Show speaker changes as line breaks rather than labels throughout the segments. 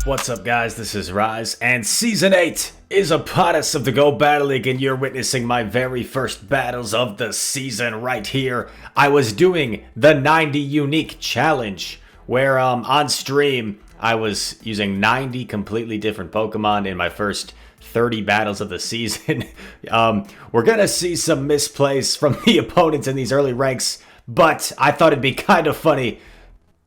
What's up, guys? This is Rise, and Season 8 is upon us of the Go Battle League, and you're witnessing my very first battles of the season right here. I was doing the 90 Unique Challenge, where on stream, I was using 90 completely different Pokemon in my first 30 battles of the season. We're gonna see some misplays from the opponents in these early ranks, but I thought it'd be kind of funny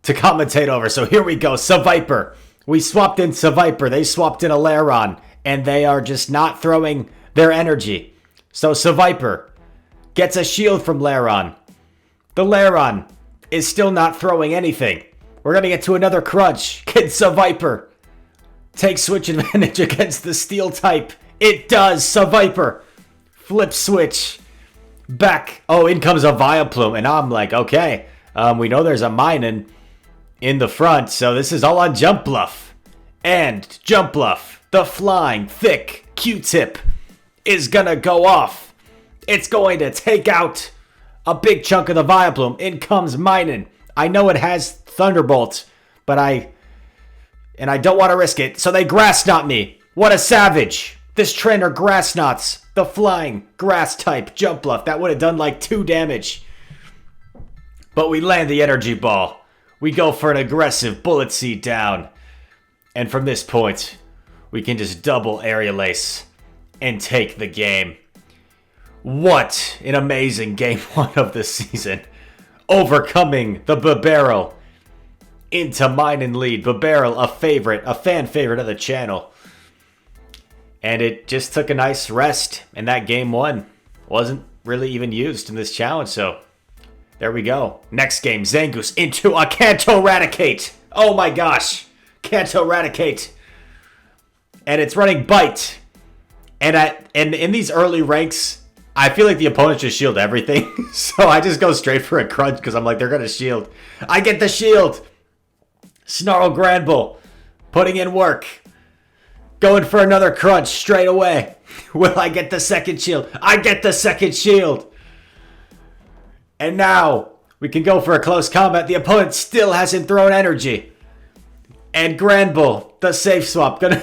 to commentate over, so here we go. Seviper. We swapped in Seviper, they swapped in a Lairon, and they are just not throwing their energy. So Seviper gets a shield from Lairon. The Lairon is still not throwing anything. We're going to get to another crunch. Can Seviper take switch advantage against the steel type? It does. Seviper flip switch back. Oh, in comes a Vileplume, and I'm like, okay, we know there's a Minun in the front, so this is all on Jump Bluff. And Jump Bluff, the flying, thick Q-tip is gonna go off. It's going to take out a big chunk of the Vileplume. In comes Minun. I know it has Thunderbolt, but I don't want to risk it, so they Grass Knot me. What a savage. This trainer Grass Knots the flying grass type Jump Bluff. That would have done like 2 damage. But we land the energy ball. We go for an aggressive Bullet Seed down. And from this point, we can just double Aerial Ace and take the game. What an amazing game 1 of the season. Overcoming the Bibarel into Minun lead. Bibarel, a fan favorite of the channel. And it just took a nice rest. And that game 1 wasn't really even used in this challenge, so there we go. Next game, Zangoose into a Kanto Raticate. Oh my gosh. Kanto Raticate. And it's running Bite. And in these early ranks, I feel like the opponents just shield everything. So I just go straight for a crunch because I'm like, they're going to shield. I get the shield. Snarl Granbull putting in work. Going for another crunch straight away. Will I get the second shield? I get the second shield. And now, we can go for a close combat. The opponent still hasn't thrown energy. And Granbull, the safe swap, gonna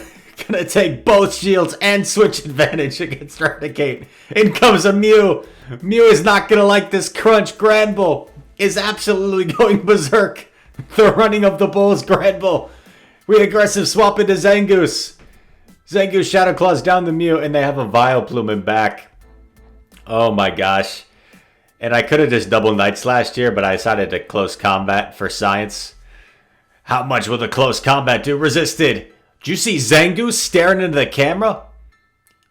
take both shields and switch advantage against Raticate. In comes a Mew. Mew is not gonna like this crunch. Granbull is absolutely going berserk. The running of the bulls, Granbull. We aggressive swap into Zangoose. Zangoose Shadow Claws down the Mew, and they have a Vileplume in back. Oh my gosh. And I could have just double Night Slashed here, but I decided to close combat for science. How much will the close combat do? Resisted. Did you see Zangoose staring into the camera?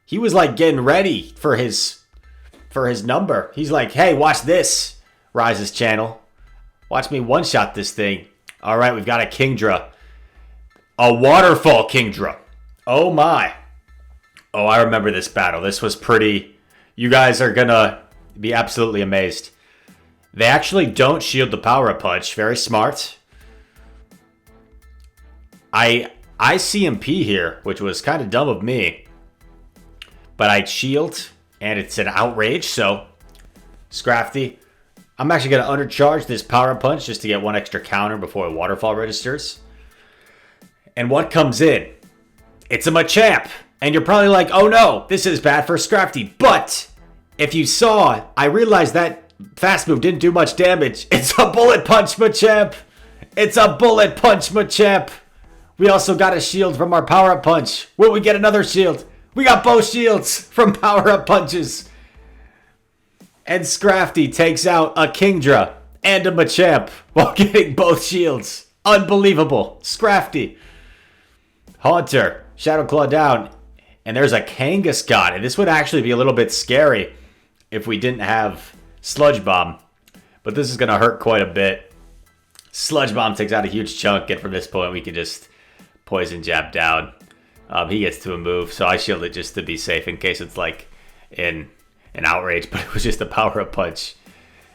He was like getting ready for his number. He's like, hey, watch this, Rise's channel. Watch me one-shot this thing. All right, we've got a Kingdra. A Waterfall Kingdra. Oh my. Oh, I remember this battle. This was pretty... You guys are gonna be absolutely amazed. They actually don't shield the Power-Up Punch. Very smart. I CMP here, which was kind of dumb of me. But I shield, and it's an Outrage, so Scrafty. I'm actually going to undercharge this Power-Up Punch just to get 1 extra counter before a Waterfall registers. And what comes in? It's a Machamp. And you're probably like, oh no, this is bad for Scrafty. But if you saw, I realized that fast move didn't do much damage. It's a Bullet Punch Machamp. It's a Bullet Punch Machamp. We also got a shield from our Power-Up Punch. Will we get another shield? We got both shields from Power-Up Punches. And Scrafty takes out a Kingdra and a Machamp while getting both shields. Unbelievable. Scrafty. Haunter. Shadow Claw down. And there's a Kangaskhan. And this would actually be a little bit scary if we didn't have Sludge Bomb. But this is going to hurt quite a bit. Sludge Bomb takes out a huge chunk. And from this point, we can just Poison Jab down. He gets to a move. So I shield it just to be safe in case it's like in an Outrage. But it was just a Power-Up Punch.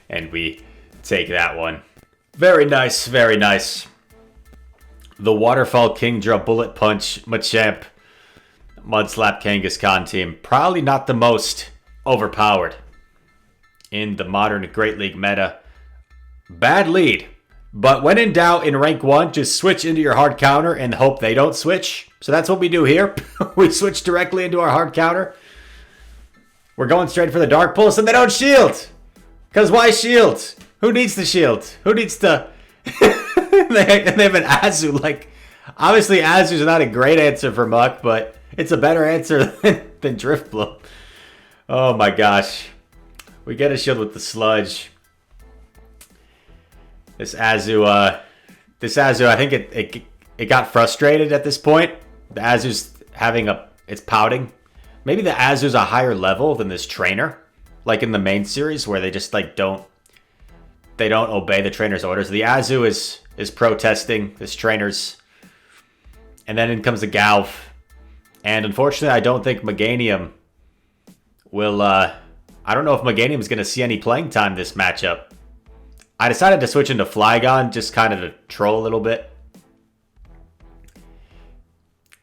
And we take that one. Very nice. Very nice. The Waterfall Kingdra Bullet Punch Machamp Mudslap Kangaskhan team. Probably not the most overpowered in the modern Great League meta. Bad lead. But when in doubt in rank 1, just switch into your hard counter and hope they don't switch. So that's what we do here. We switch directly into our hard counter. We're going straight for the Dark Pulse and they don't shield. Because why shield? Who needs the shield? Who needs to... they have an Azu. Like, obviously Azu's not a great answer for Muck, but it's a better answer than Driftbloom. Oh my gosh. We get a shield with the Sludge. This Azu, I think it got frustrated at this point. The Azu's it's pouting. Maybe the Azu's a higher level than this trainer, like in the main series where they just like don't obey the trainer's orders. The Azu is protesting this trainer's, and then in comes the Galv, and unfortunately I don't think Meganium will. I don't know if Meganium's going to see any playing time this matchup. I decided to switch into Flygon just kind of to troll a little bit.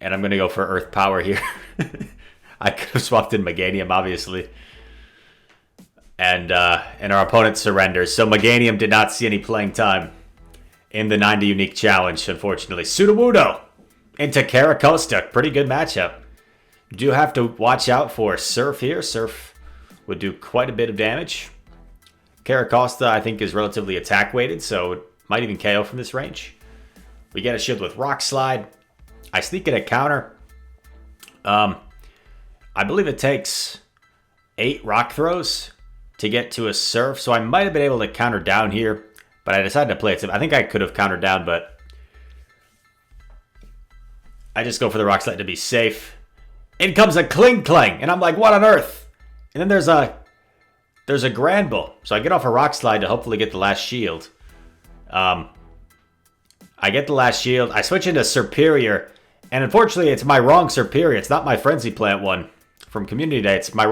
And I'm going to go for Earth Power here. I could have swapped in Meganium, obviously. And our opponent surrenders. So Meganium did not see any playing time in the 90 Unique Challenge, unfortunately. Sudowoodo into Caracosta. Pretty good matchup. You do have to watch out for Surf here. Surf would do quite a bit of damage. Caracosta, I think, is relatively attack weighted, so it might even KO from this range. We get a shield with Rock Slide. I sneak in a counter. I believe it takes 8 Rock Throws to get to a Surf, so I might have been able to counter down here, but I decided to play it safe. I think I could have countered down, but I just go for the Rock Slide to be safe. In comes a Kling Klang, and I'm like, what on earth? And then there's a Granbull, so I get off a Rock Slide to hopefully get the last shield. I get the last shield. I switch into Superior, and unfortunately, it's my wrong Superior. It's not my Frenzy Plant one from Community Day. It's my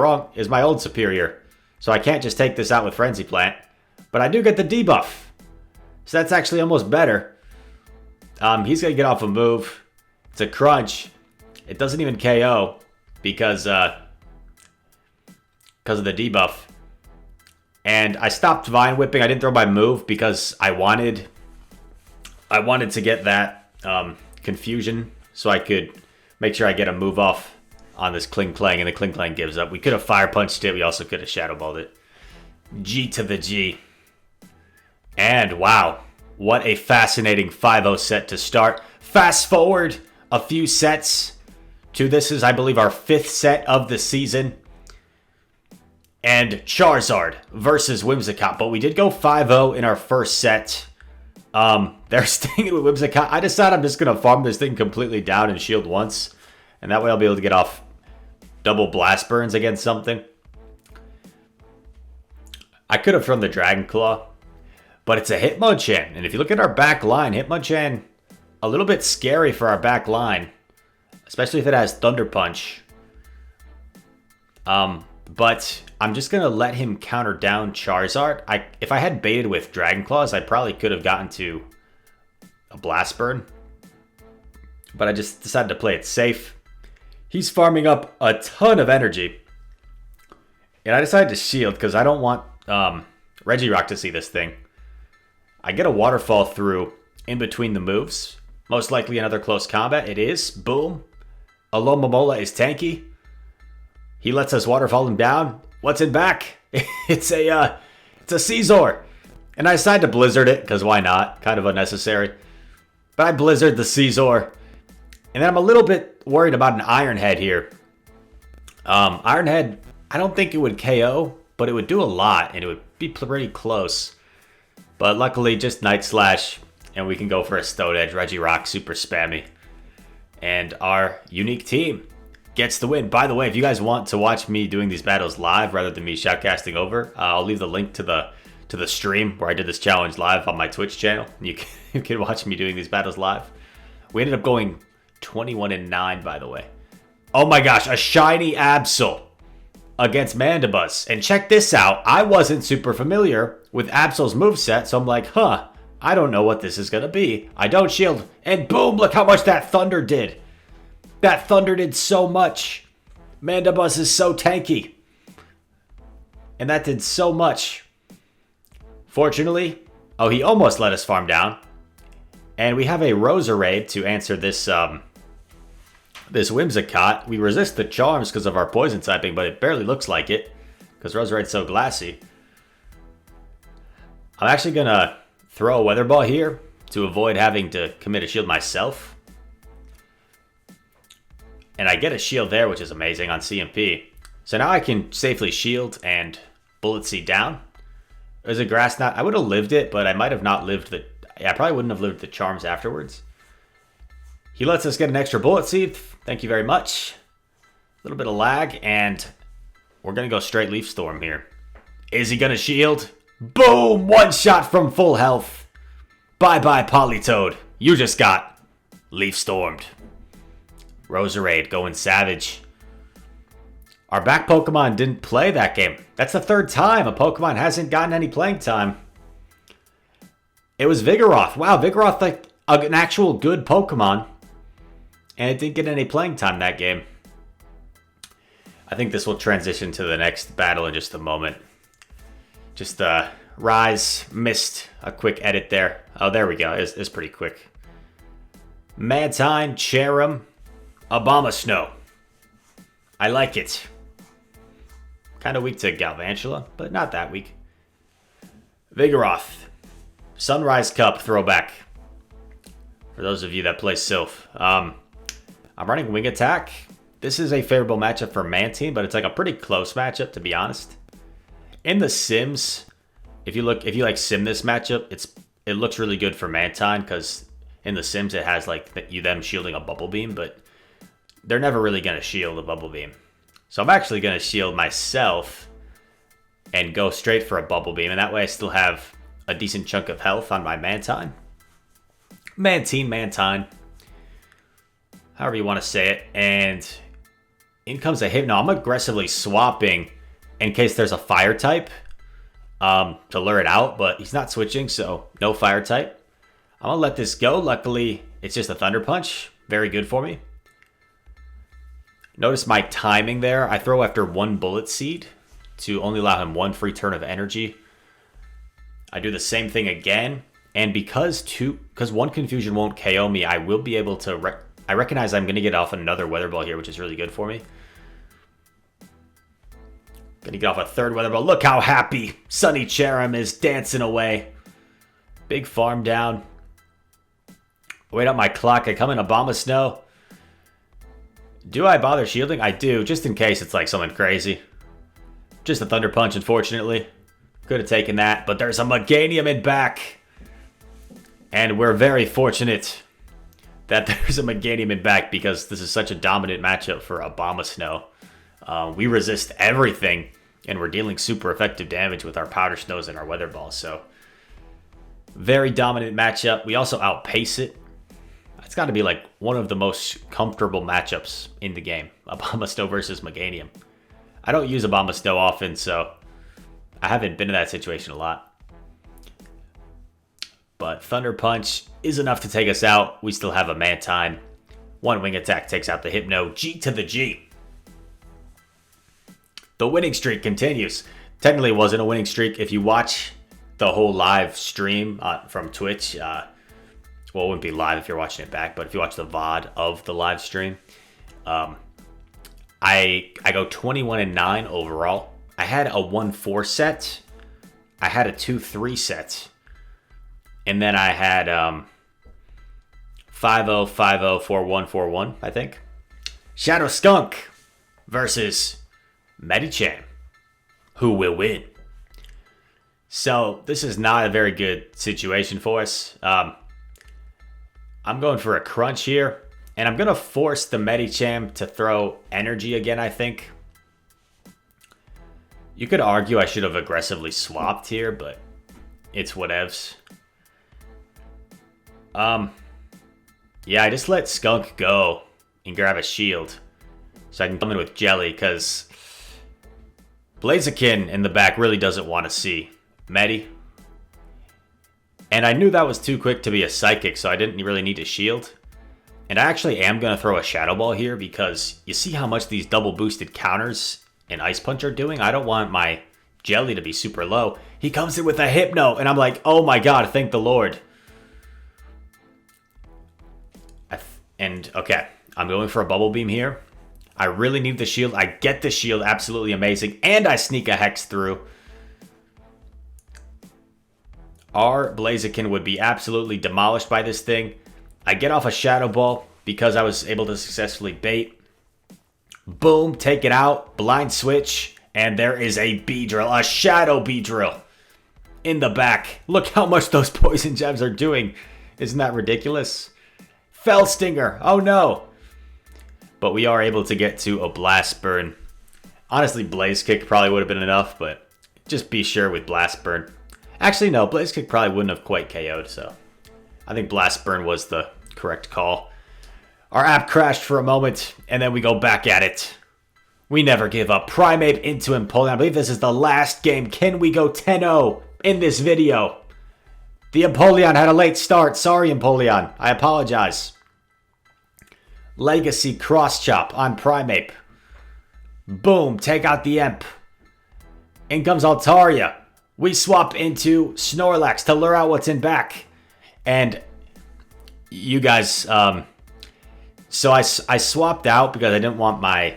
old Superior, so I can't just take this out with Frenzy Plant. But I do get the debuff, so that's actually almost better. He's gonna get off a move. It's a Crunch. It doesn't even KO because of the debuff. And I stopped Vine Whipping. I didn't throw my move because I wanted to get that confusion so I could make sure I get a move off on this Kling Klang, and the Kling Klang gives up. We could have Fire Punched it. We also could have Shadow Balled it. G to the G. And wow, what a fascinating 5-0 set to start. Fast forward a few sets to this is, I believe, our 5th set of the season. And Charizard versus Whimsicott. But we did go 5-0 in our first set. They're staying with Whimsicott. I decided I'm just going to farm this thing completely down and shield once. And that way I'll be able to get off double Blast Burns against something. I could have thrown the Dragon Claw. But it's a Hitmonchan. And if you look at our back line, Hitmonchan, a little bit scary for our back line. Especially if it has Thunder Punch. But I'm just going to let him counter down Charizard. If I had baited with Dragon Claws, I probably could have gotten to a Blast Burn. But I just decided to play it safe. He's farming up a ton of energy. And I decided to shield because I don't want Regirock to see this thing. I get a Waterfall through in between the moves. Most likely another close combat. It is. Boom. Alomomola is tanky. He lets us Waterfall him down. What's in back? It's a Scizor. And I decided to Blizzard it, because why not? Kind of unnecessary. But I Blizzard the Scizor. And then I'm a little bit worried about an Iron Head here. Iron Head, I don't think it would KO, but it would do a lot, and it would be pretty close. But luckily, just Night Slash, and we can go for a Stone Edge. Regirock, super spammy. And our unique team gets the win. By the way, if you guys want to watch me doing these battles live rather than me shoutcasting over, I'll leave the link to the stream where I did this challenge live on my Twitch channel. You can watch me doing these battles live. We ended up going 21-9, by the way. Oh my gosh, a shiny Absol against Mandibuzz. And check this out. I wasn't super familiar with Absol's moveset, so I'm like, I don't know what this is going to be. I don't shield, and boom, look how much that Thunder did. That Thunder did so much. Mandibuzz is so tanky. And that did so much. Fortunately, Oh, he almost let us farm down. And we have a Roserade to answer this this Whimsicott. We resist the charms because of our poison typing, but it barely looks like it because Roserade's so glassy. I'm actually going to throw a Weather Ball here to avoid having to commit a shield myself. And I get a shield there, which is amazing on CMP. So now I can safely shield and Bullet Seed down. There's a Grass Knot. I would have lived it, but I might have not lived the... Yeah, I probably wouldn't have lived the charms afterwards. He lets us get an extra Bullet Seed. Thank you very much. A little bit of lag, and we're going to go straight Leaf Storm here. Is he going to shield? Boom! One shot from full health. Bye-bye, Politoed. You just got Leaf Stormed. Roserade going savage. Our back Pokemon didn't play that game. That's the third time a Pokemon hasn't gotten any playing time. It was Vigoroth. Wow, Vigoroth, like an actual good Pokemon. And it didn't get any playing time that game. I think this will transition to the next battle in just a moment. Just Rise missed a quick edit there. Oh, there we go. It's pretty quick. Mantine, Cherim, Abomasnow. I like it. Kind of weak to Galvantula, but not that weak. Vigoroth. Sunrise Cup throwback. For those of you that play Sylph. I'm running Wing Attack. This is a favorable matchup for Mantine, but it's like a pretty close matchup, to be honest. In the Sims, if you like sim this matchup, it looks really good for Mantine because in the Sims it has like them shielding a Bubble Beam, but they're never really going to shield a Bubble Beam. So I'm actually going to shield myself and go straight for a Bubble Beam, and that way I still have a decent chunk of health on my Mantine. Mantine. However you want to say it. And in comes a Hypno. I'm aggressively swapping in case there's a Fire type to lure it out, but he's not switching, so no Fire type. I'm going to let this go. Luckily, it's just a Thunder Punch. Very good for me. Notice my timing there. I throw after one Bullet Seed to only allow him one free turn of energy. I do the same thing again. And because one Confusion won't KO me, I will be able to... I recognize I'm going to get off another Weather Ball here, which is really good for me. Going to get off a third Weather Ball. Look how happy Sunny Cherim is dancing away. Big farm down. Wait up my clock. I come in Abomasnow. Do I bother shielding? I do, just in case it's like something crazy. Just a Thunder Punch, unfortunately. Could have taken that, but there's a Meganium in back. And we're very fortunate that there's a Meganium in back because this is such a dominant matchup for Abomasnow. We resist everything, and we're dealing super effective damage with our Powder Snows and our Weather Balls. So, very dominant matchup. We also outpace it. It's got to be like one of the most comfortable matchups in the game. Abomasnow versus Meganium. I don't use Abomasnow often, so I haven't been in that situation a lot. But Thunder Punch is enough to take us out. We still have a Mantine. One Wing Attack takes out the Hypno. G to the G. The winning streak continues. Technically, it wasn't a winning streak. If you watch the whole live stream from Twitch, well, it wouldn't be live if you're watching it back, but if you watch the VOD of the live stream, I go 21-9 overall. I had a 1-4 set. I had a 2-3 set. And then I had 5-0, 5-0, 4-1, 4-1, I think. Shadow Skunk versus Medicham. Who will win? So this is not a very good situation for us. I'm going for a crunch here. And I'm going to force the Medicham to throw energy again, I think. You could argue I should have aggressively swapped here, but it's whatevs. Yeah, I just let Skunk go and grab a shield. So I can come in with Jelly, because Blaziken in the back really doesn't want to see Medi. And I knew that was too quick to be a Psychic, so I didn't really need to shield. And I actually am going to throw a Shadow Ball here, because you see how much these double boosted counters and Ice Punch are doing? I don't want my Jelly to be super low. He comes in with a Hypno, and I'm like, oh my god, thank the Lord. And, okay, I'm going for a Bubble Beam here. I really need the shield. I get the shield, absolutely amazing. And I sneak a Hex through. Our Blaziken would be absolutely demolished by this thing. I get off a Shadow Ball because I was able to successfully bait. Boom, take it out, Blind Switch, and there is a Beedrill, a Shadow Beedrill in the back. Look how much those Poison Gems are doing. Isn't that ridiculous? Fell Stinger, oh no. But we are able to get to a Blast Burn. Honestly, Blaze Kick probably would have been enough, but just be sure with Blast Burn. Actually, no, Blaze Kick probably wouldn't have quite KO'd, so I think Blast Burn was the correct call. Our app crashed for a moment, and then we go back at it. We never give up. Primeape into Empoleon. I believe this is the last game. Can we go 10-0 in this video? The Empoleon had a late start. Sorry, Empoleon. I apologize. Legacy Cross Chop on Primeape. Boom. Take out the Emp. In comes Altaria. We swap into Snorlax to lure out what's in back. And you guys... So I swapped out because I didn't want my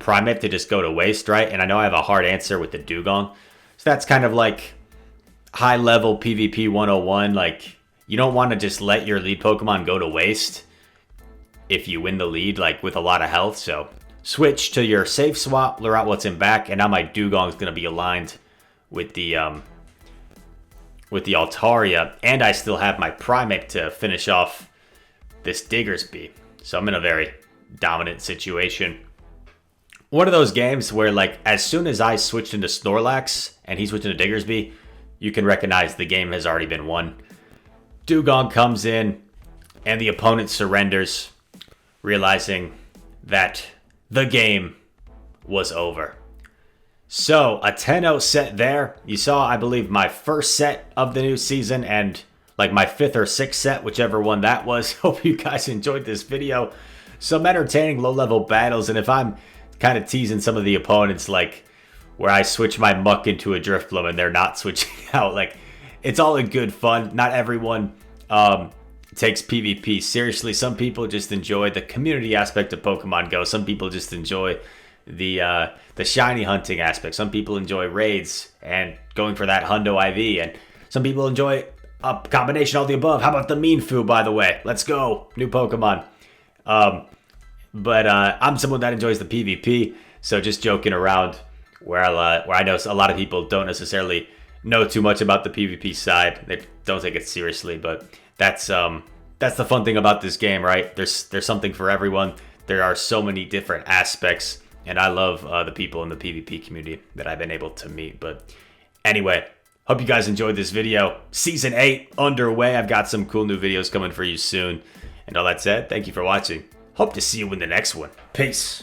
Primeape to just go to waste, right? And I know I have a hard answer with the Dugong. So that's kind of like high-level PvP 101. Like, you don't want to just let your lead Pokemon go to waste if you win the lead, like, with a lot of health. So switch to your safe swap, lure out what's in back, and now my Dugong is going to be aligned with the Altaria. And I still have my Primeape to finish off this Diggersby. So I'm in a very dominant situation. One of those games where, like, as soon as I switched into Snorlax and he switched into Diggersby, you can recognize the game has already been won. Dugong comes in and the opponent surrenders, realizing that the game was over. So a 10-0 set there. You saw, I believe, my first set of the new season and like my 5th or 6th set, whichever one that was. Hope you guys enjoyed this video. Some entertaining low-level battles, and if I'm kind of teasing some of the opponents, like where I switch my Muck into a Drifblim and they're not switching out, like, it's all in good fun. Not everyone takes PvP seriously. Some people just enjoy the community aspect of Pokemon Go. Some people just enjoy the shiny hunting aspect. Some people enjoy raids and going for that Hundo IV, and some people enjoy a combination of all the above. How about the Meanfu, by the way? Let's go. New Pokemon. But I'm someone that enjoys the PvP, so just joking around where I know a lot of people don't necessarily know too much about the PvP side. They don't take it seriously, but that's the fun thing about this game, right? There's something for everyone. There are so many different aspects, and I love the people in the PvP community that I've been able to meet. But anyway, hope you guys enjoyed this video. Season 8 underway. I've got some cool new videos coming for you soon. And all that said, thank you for watching. Hope to see you in the next one. Peace.